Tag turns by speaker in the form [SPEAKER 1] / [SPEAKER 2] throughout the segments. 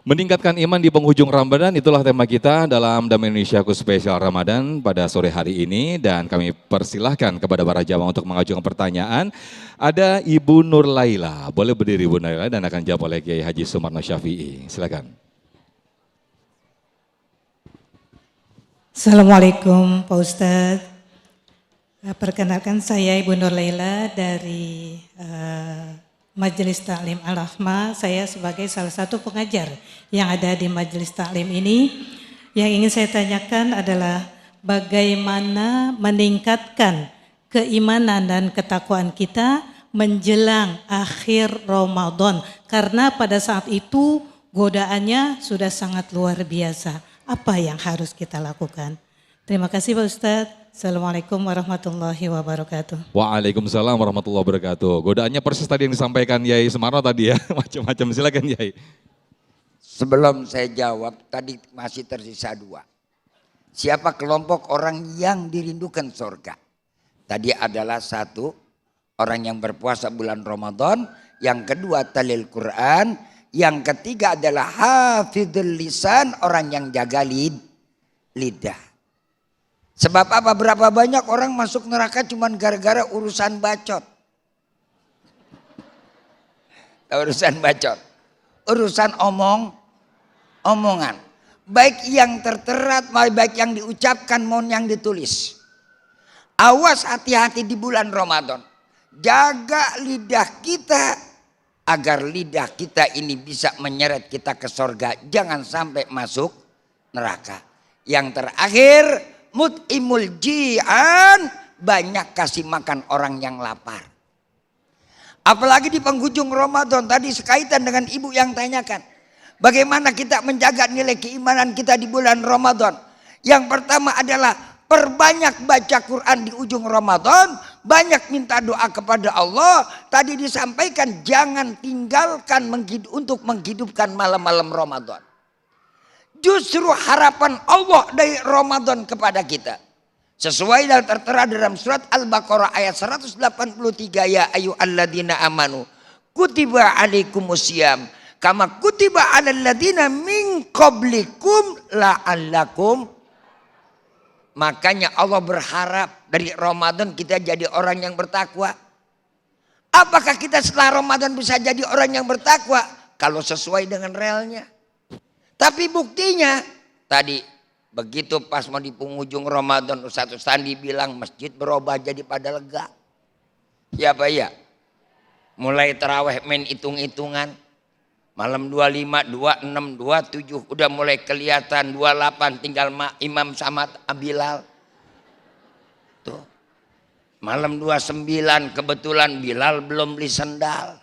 [SPEAKER 1] Meningkatkan iman di penghujung Ramadan, itulah tema kita dalam Damai Indonesiaku Spesial Ramadan pada sore hari ini. Dan kami persilahkan kepada para jamaah untuk mengajukan pertanyaan. Ada Ibu Nur Laila, boleh berdiri Ibu Nur Laila dan akan jawab oleh Kiai Haji Sumarno Syafi'i. Silakan.
[SPEAKER 2] Assalamualaikum Pak Ustadz. Perkenalkan saya Ibu Nur Laila dari Majelis Taklim Al-Rahmah. Saya sebagai salah satu pengajar yang ada di Majelis Taklim ini. Yang ingin saya tanyakan adalah bagaimana meningkatkan keimanan dan ketakwaan kita menjelang akhir Ramadan. Karena pada saat itu godaannya sudah sangat luar biasa. Apa yang harus kita lakukan? Terima kasih Pak Ustadz. Assalamualaikum warahmatullahi wabarakatuh.
[SPEAKER 1] Waalaikumsalam warahmatullahi wabarakatuh. Godaannya persis tadi yang disampaikan Yai Sumarno tadi ya, macam-macam. Silakan Yai.
[SPEAKER 3] Sebelum saya jawab, tadi masih tersisa dua. Siapa kelompok orang yang dirindukan surga? Tadi adalah satu, orang yang berpuasa bulan Ramadan. Yang kedua, talil Quran. Yang ketiga adalah hafidhul lisan, orang yang jaga lidah. Sebab apa? Berapa banyak orang masuk neraka cuman gara-gara urusan bacot. Urusan bacot. Urusan omongan. Baik yang tertera, baik yang diucapkan maupun yang ditulis. Awas, hati-hati di bulan Ramadan. Jaga lidah kita agar lidah kita ini bisa menyeret kita ke surga. Jangan sampai masuk neraka. Yang terakhir, mut'imul ji'an, banyak kasih makan orang yang lapar. Apalagi di penghujung Ramadan, tadi sekaitan dengan ibu yang tanyakan. Bagaimana kita menjaga nilai keimanan kita di bulan Ramadan? Yang pertama adalah perbanyak baca Quran di ujung Ramadan, banyak minta doa kepada Allah. Tadi disampaikan jangan tinggalkan untuk menghidupkan malam-malam Ramadan. Justru harapan Allah dari Ramadan kepada kita. Sesuai dan tertera dalam surat Al-Baqarah ayat 183, ya ayyuhalladzina amanu kutiba alaikumusiyam kama kutiba alal ladzina min qablikum la'allakum. Makanya Allah berharap dari Ramadan kita jadi orang yang bertakwa. Apakah kita setelah Ramadan bisa jadi orang yang bertakwa? Kalau sesuai dengan realnya. Tapi buktinya tadi begitu pas mau di penghujung Ramadan Ustadz Sandi bilang masjid berubah jadi pada lega. Ya Pak ya. Mulai taraweh main hitung-hitungan. Malam 25, 26, 27 udah mulai kelihatan 28 tinggal Imam sama Bilal. Tuh. Malam 29 kebetulan Bilal belum beli sendal.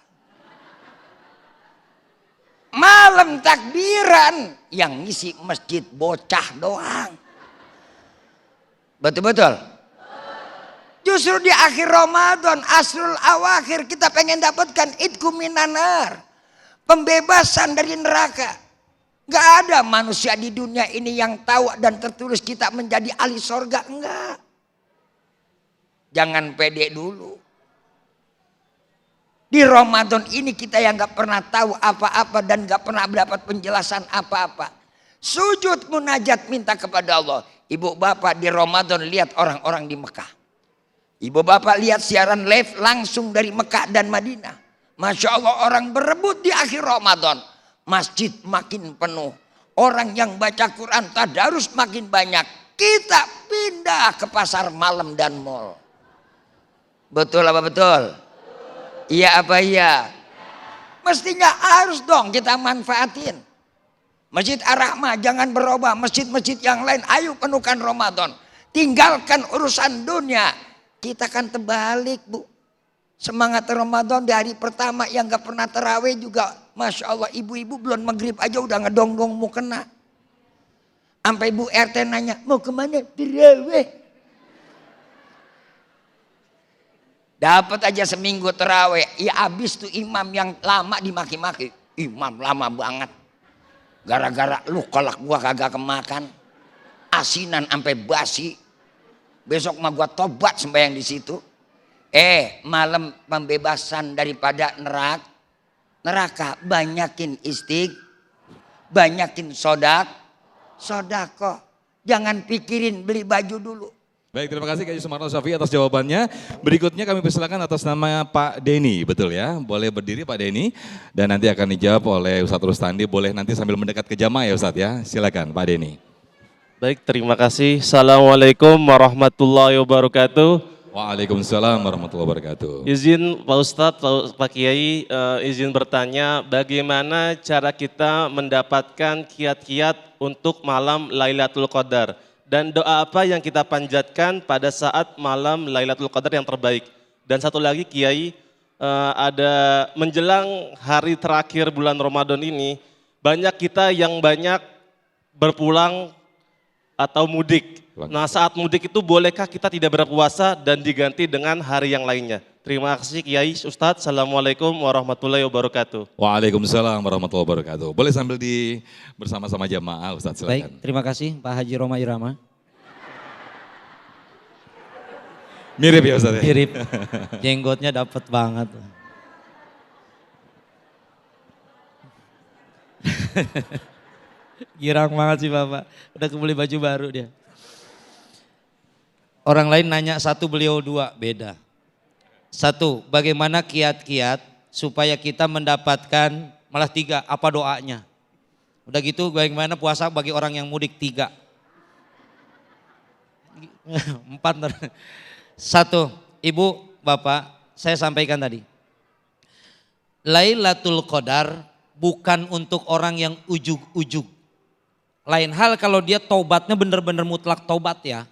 [SPEAKER 3] Malam takbiran yang ngisi masjid bocah doang. Betul-betul. Justru di akhir Ramadan, asrul awakhir, kita pengen dapatkan idku minanar, pembebasan dari neraka. Gak ada manusia di dunia ini yang tahu dan tertulis kita menjadi ahli sorga. Enggak. Jangan pede dulu. Di Ramadan ini kita yang gak pernah tahu apa-apa dan gak pernah mendapat penjelasan apa-apa. Sujud munajat minta kepada Allah. Ibu bapak di Ramadan lihat orang-orang di Mekah. Ibu bapak lihat siaran live langsung dari Mekah dan Madinah. Masya Allah, orang berebut di akhir Ramadan. Masjid makin penuh. Orang yang baca Quran tadarus makin banyak. Kita pindah ke pasar malam dan mall. Betul apa betul? Iya apa iya? Mestinya harus dong kita manfaatin. Masjid Ar-Rahmah jangan berubah. Masjid-masjid yang lain ayo penuhkan Ramadan. Tinggalkan urusan dunia. Kita kan terbalik Bu. Semangat Ramadan di hari pertama yang gak pernah terawih juga. Masya Allah, ibu-ibu belum maghrib aja udah ngedong-dong mau kena. Sampai Bu RT nanya, mau kemana? Terawih. Dapat aja seminggu terawih, ya habis tuh imam yang lama dimaki-maki. Imam lama banget. Gara-gara lu kolak gua kagak kemakan. Asinan sampai basi. Besok mah gua tobat sembahyang di situ. Malam pembebasan daripada neraka banyakin banyakin sodako. Jangan pikirin beli baju dulu.
[SPEAKER 1] Baik, terima kasih Kiai Sumarno Syafi'i atas jawabannya. Berikutnya kami persilakan atas nama Pak Denny, betul ya? Boleh berdiri Pak Denny dan nanti akan dijawab oleh Ustadz Rustandi. Boleh nanti sambil mendekat ke jamaah ya Ustadz ya. Silakan Pak Denny.
[SPEAKER 4] Baik, terima kasih. Assalamualaikum warahmatullahi wabarakatuh.
[SPEAKER 1] Waalaikumsalam warahmatullahi wabarakatuh.
[SPEAKER 4] Izin Pak Ustadz, Pak Kiai, izin bertanya bagaimana cara kita mendapatkan kiat-kiat untuk malam Lailatul Qadar? Dan doa apa yang kita panjatkan pada saat malam Lailatul Qadar yang terbaik? Dan satu lagi Kiai, ada menjelang hari terakhir bulan Ramadan ini, banyak kita yang banyak berpulang atau mudik. Nah saat mudik itu bolehkah kita tidak berpuasa dan diganti dengan hari yang lainnya? Terima kasih Kiai, Ustadz. Assalamualaikum warahmatullahi wabarakatuh.
[SPEAKER 1] Waalaikumsalam warahmatullahi wabarakatuh. Boleh sambil bersama-sama jamaah Ustadz silakan.
[SPEAKER 5] Baik, terima kasih Pak Haji Roma Irama.
[SPEAKER 1] Mirip ya Ustadz ya?
[SPEAKER 5] Mirip, jenggotnya dapat banget. Girang banget sih Bapak, udah kebeli baju baru dia. Orang lain nanya satu, beliau dua, beda. Satu, bagaimana kiat-kiat supaya kita mendapatkan, malah tiga, apa doanya? Udah gitu bagaimana puasa bagi orang yang mudik, tiga. Empat. Satu, Ibu, Bapak, saya sampaikan tadi. Lailatul Qadar bukan untuk orang yang ujug-ujug. Lain hal kalau dia tobatnya benar-benar mutlak tobat ya.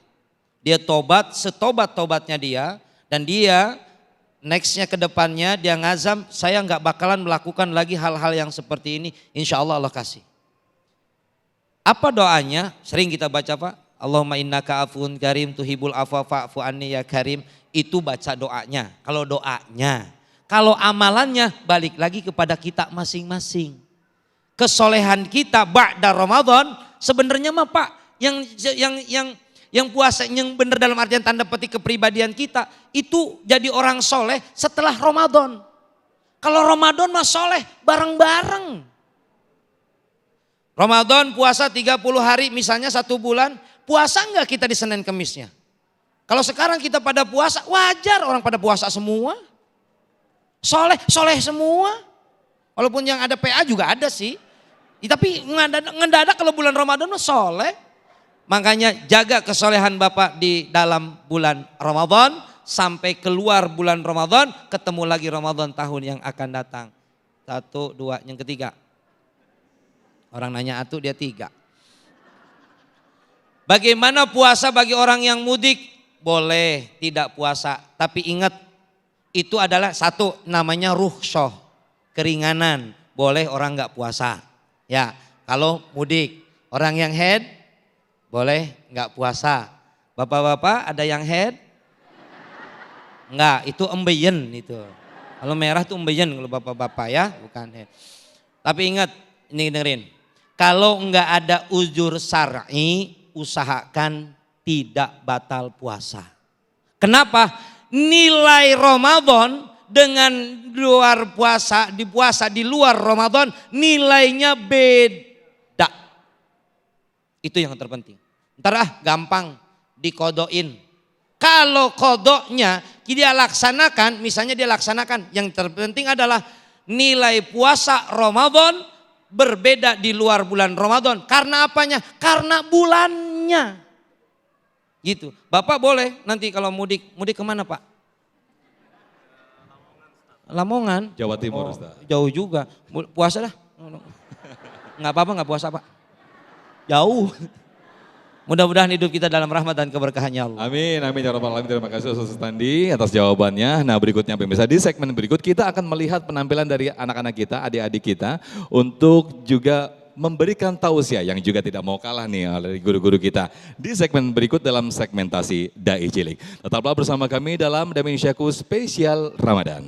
[SPEAKER 5] Dia tobat, setobat-tobatnya dia, dan dia nextnya ke depannya dia ngazam, saya nggak bakalan melakukan lagi hal-hal yang seperti ini, insya Allah Allah kasih. Apa doanya? Sering kita baca Pak, Allahumma innaka afun karim tuhibul afwa fa'fu anni ya karim, itu baca doanya. Kalau doanya, kalau amalannya balik lagi kepada kita masing-masing. Kesolehan kita ba'da Ramadan sebenarnya mah Pak, yang puasa yang benar dalam artian tanda petik kepribadian kita itu jadi orang soleh setelah Ramadan. Kalau Ramadan mah soleh bareng-bareng. Ramadan puasa 30 hari misalnya 1 bulan, puasa enggak kita di Senin Kemisnya? Kalau sekarang kita pada puasa, wajar orang pada puasa semua. Soleh semua. Walaupun yang ada PA juga ada sih. Tapi ngedadak kalau bulan Ramadan mah soleh. Makanya jaga kesolehan Bapak di dalam bulan Ramadan sampai keluar bulan Ramadan, ketemu lagi Ramadan tahun yang akan datang. 1, 2, yang ketiga. Orang nanya atuh dia 3. Bagaimana puasa bagi orang yang mudik? Boleh tidak puasa, tapi ingat itu adalah satu namanya rukhsah, keringanan. Boleh orang nggak puasa. Ya, kalau mudik, orang yang head boleh nggak puasa. Bapak-bapak ada yang head? Enggak, itu embeyen itu. Kalau merah itu embeyen kalau bapak-bapak ya, bukan head. Tapi ingat, ini dengerin. Kalau enggak ada uzur syar'i, usahakan tidak batal puasa. Kenapa? Nilai Ramadan dengan luar puasa di luar Ramadan nilainya beda. Itu yang terpenting. Ntar gampang dikodoin. Kalau kodoknya dia laksanakan, misalnya dia laksanakan, yang terpenting adalah nilai puasa Ramadan berbeda di luar bulan Ramadan. Karena apanya? Karena bulannya. Gitu. Bapak boleh nanti kalau mudik kemana Pak? Lamongan.
[SPEAKER 1] Jawa Timur Ustaz.
[SPEAKER 5] Jauh juga. Puasa dah. Nggak apa-apa nggak puasa Pak. Jauh. Mudah-mudahan hidup kita dalam rahmat dan keberkahannya Allah.
[SPEAKER 1] Amin, amin ya rabbal alamin. Terima kasih Ustaz Rustandi atas jawabannya. Nah berikutnya pemirsa, di segmen berikut kita akan melihat penampilan dari anak-anak kita, adik-adik kita untuk juga memberikan tausiah yang juga tidak mau kalah nih oleh guru-guru kita di segmen berikut dalam segmentasi Dai Cilik. Tetaplah bersama kami dalam Dami Syaku Spesial Ramadan.